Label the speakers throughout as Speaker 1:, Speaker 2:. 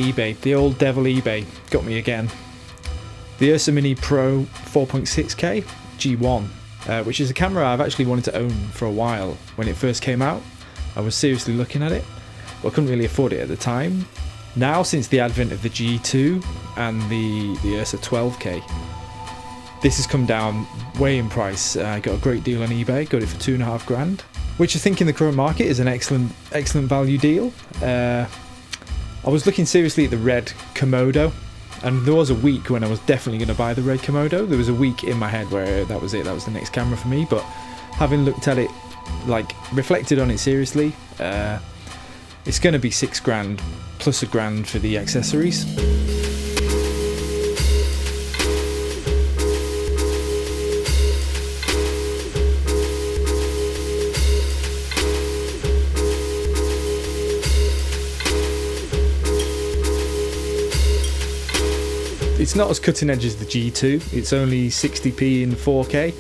Speaker 1: eBay, the old devil eBay, got me again. The URSA Mini Pro 4.6K G1, which is a camera I've actually wanted to own for a while. When it first came out, I was seriously looking at it, but I couldn't really afford it at the time. Now, since the advent of the G2 and the URSA 12K, this has come down way in price. I got a great deal on eBay, got it for $2.5 grand, which I think in the current market is an excellent value deal. I was looking seriously at the red Komodo, and there was a week when I was definitely going to buy the red Komodo. There was a week in my head where that was it, that was the next camera for me, but having looked at it, like reflected on it seriously, it's going to be $6 grand plus $1 grand for the accessories. It's not as cutting edge as the G2, it's only 60p in 4K.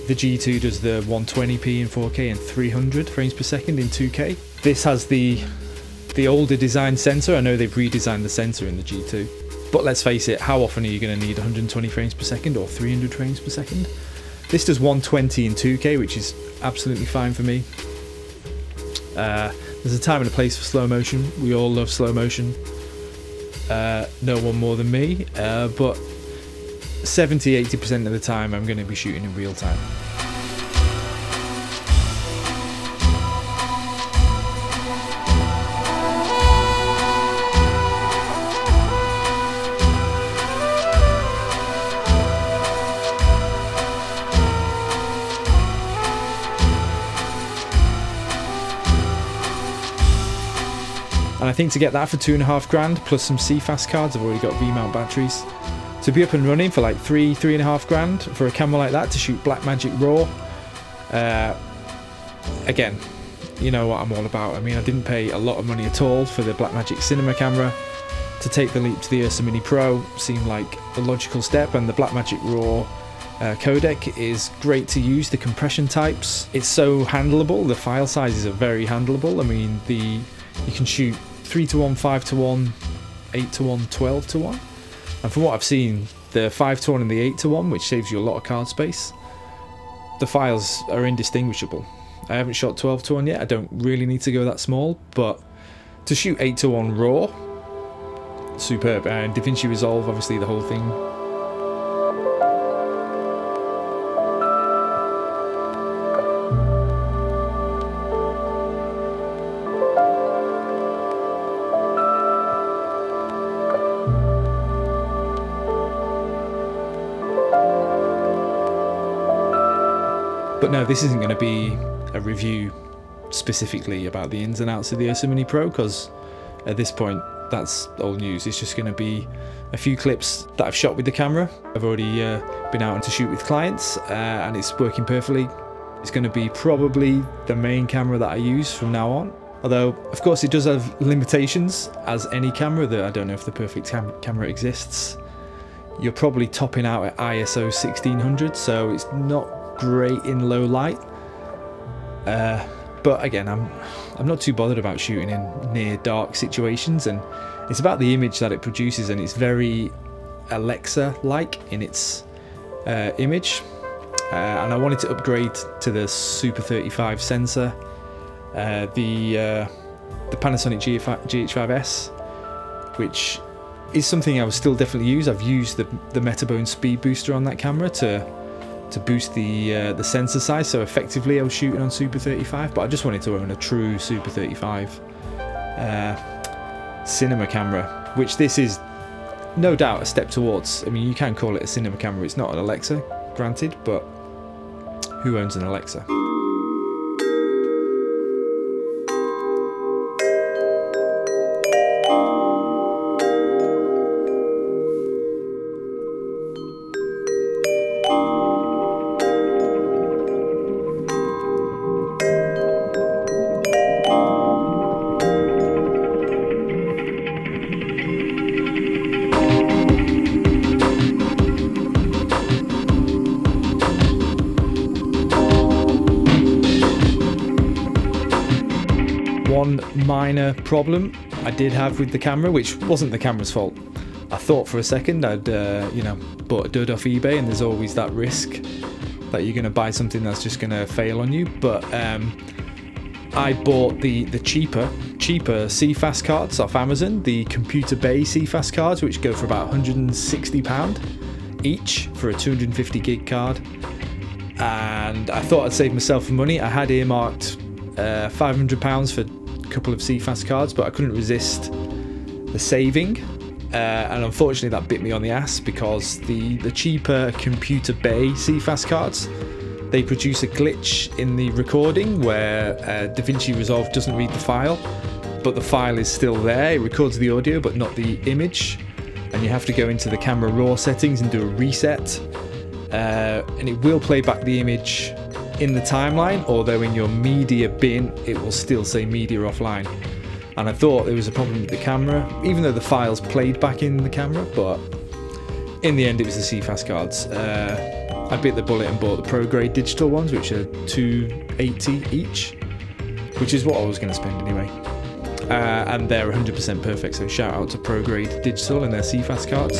Speaker 1: The G2 does the 120p in 4K and 300 frames per second in 2K. This has the older design sensor. I know they've redesigned the sensor in the G2, but let's face it, how often are you going to need 120 frames per second or 300 frames per second? This does 120 in 2K, which is absolutely fine for me. There's a time and a place for slow motion. We all love slow motion. No one more than me, but 70–80% of the time I'm going to be shooting in real time. And I think to get that for $2.5 grand plus some CFast cards, I've already got V-mount batteries, to be up and running for like $3–3.5 grand for a camera like that to shoot Blackmagic RAW. Again, you know what I'm all about. I mean, I didn't pay a lot of money at all for the Blackmagic cinema camera. To take the leap to the URSA Mini Pro seemed like the logical step, and the Blackmagic RAW codec is great to use. The compression types, it's so handleable. The file sizes are very handleable. I mean, you can shoot 3:1, 5:1, 8:1, 12:1, and from what I've seen, the 5:1 and the 8:1, which saves you a lot of card space, the files are indistinguishable. I haven't shot 12:1 yet. I don't really need to go that small, but to shoot 8:1 RAW, superb. And DaVinci Resolve, obviously the whole thing. But no, this isn't going to be a review specifically about the ins and outs of the URSA Mini Pro, because at this point that's old news. It's just going to be a few clips that I've shot with the camera. I've already been out to shoot with clients, and it's working perfectly. It's going to be probably the main camera that I use from now on. Although, of course, it does have limitations, as any camera. That I don't know if the perfect camera exists. You're probably topping out at ISO 1600, so it's not great in low light, but again, I'm not too bothered about shooting in near dark situations, and it's about the image that it produces, and it's very Alexa-like in its image, and I wanted to upgrade to the Super 35 sensor, the Panasonic GH5S, which is something I will still definitely use. I've used the Metabone speed booster on that camera to boost the sensor size, so effectively I was shooting on Super 35, but I just wanted to own a true Super 35 cinema camera, which this is no doubt a step towards. I mean, you can call it a cinema camera, it's not an Alexa, granted, but who owns an Alexa? One minor problem I did have with the camera, which wasn't the camera's fault. I thought for a second I'd you know, bought a dud off eBay, and there's always that risk that you're going to buy something that's just going to fail on you. But I bought the cheaper CFast cards off Amazon, the Computer Bay CFast cards, which go for about £160 each for a 250 gig card. And I thought I'd save myself some money. I had earmarked £500 for a couple of CFast cards, but I couldn't resist the saving. And unfortunately that bit me on the ass, because the cheaper Computer Bay CFast cards, they produce a glitch in the recording where DaVinci Resolve doesn't read the file, but the file is still there. It records the audio but not the image, and you have to go into the camera raw settings and do a reset, and it will play back the image in the timeline, although in your media bin it will still say media offline. And I thought there was a problem with the camera, even though the files played back in the camera, but in the end it was the CFast cards. I bit the bullet and bought the Pro Grade digital ones, which are $280 each, which is what I was going to spend anyway. And they're 100% perfect, so shout out to Pro Grade Digital and their CFast cards.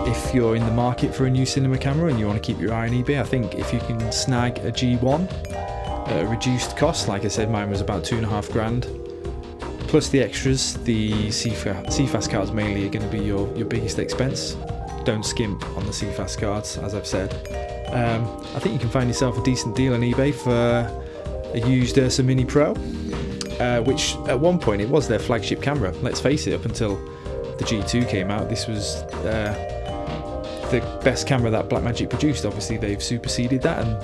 Speaker 1: If you're in the market for a new cinema camera and you want to keep your eye on eBay, I think if you can snag a G1 at a reduced cost, like I said, mine was about $2.5 grand, plus the extras, the CFast cards mainly are going to be your biggest expense. Don't skimp on the CFast cards, as I've said. I think you can find yourself a decent deal on eBay for a used URSA Mini Pro, which at one point it was their flagship camera. Let's face it, up until the G2 came out, this was the best camera that Blackmagic produced. Obviously they've superseded that, and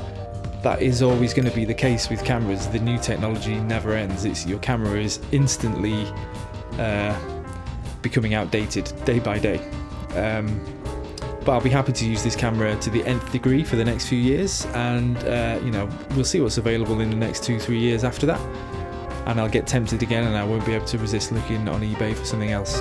Speaker 1: that is always going to be the case with cameras. The new technology never ends. Your camera is instantly becoming outdated day by day. But I'll be happy to use this camera to the nth degree for the next few years, and you know, we'll see what's available in the next 2-3 years after that, and I'll get tempted again and I won't be able to resist looking on eBay for something else.